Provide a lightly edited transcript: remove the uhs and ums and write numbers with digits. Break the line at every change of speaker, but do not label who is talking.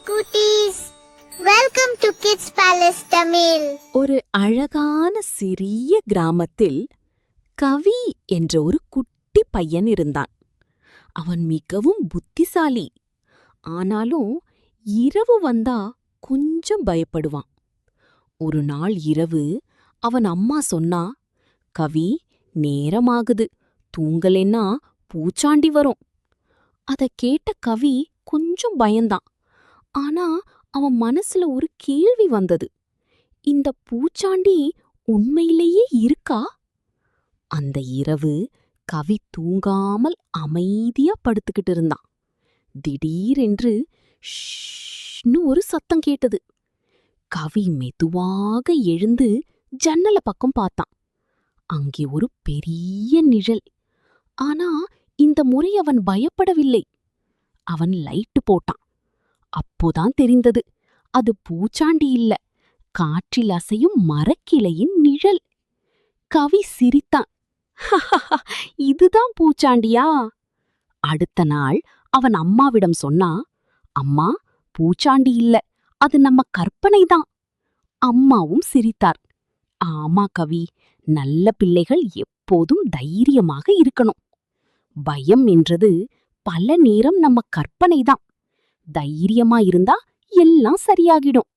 குட்டீஸ், welcome to kids palace Tamil.
ஒரு அழகான சிறிய கிராமத்தில் கவி என்ற ஒரு குட்டி பையன் இருந்தான். அவன் மிகவும் புத்திசாலி. ஆனாலும் இரவு வந்தா கொஞ்சம் பயப்படுவான். ஒரு நாள் இரவு அவன் அம்மா சொன்னா, கவி, நேரமாகுது, தூங்கலேன்னா பூச்சாண்டி வரும். அத கேட்ட கவி கொஞ்சம் பயந்தான். ஆனா அவன் மனசுல ஒரு கேள்வி வந்தது. இந்த பூச்சாண்டி உண்மையிலேயே இருக்கா? அந்த இரவு கவி தூங்காமல் அமைதியா படுத்துக்கிட்டு இருந்தான். திடீரென்று ஷ்ன்னு ஒரு சத்தம் கேட்டது. கவி மெதுவாக எழுந்து ஜன்னல பக்கம் பார்த்தான். அங்கே ஒரு பெரிய நிழல். ஆனா இந்த முறை அவன் பயப்படவில்லை. அவன் லைட்டு போட்டான். அப்போதான் தெரிந்தது, அது பூச்சாண்டி இல்ல, காற்றில் அசையும் மரக்கிளையின் நிழல். கவி சிரித்தான். இதுதான் பூச்சாண்டியா? அடுத்த நாள் அவன் அம்மாவிடம் சொன்னா, அம்மா, பூச்சாண்டி இல்ல, அது நம்ம கற்பனைதான். அம்மாவும் சிரித்தார். ஆமா கவி, நல்ல பிள்ளைகள் எப்போதும் தைரியமாக இருக்கணும். பயம் என்றது பல நேரம் நம்ம கற்பனைதான். தைரியமா இருந்தா எல்லாம் சரியாகிடும்.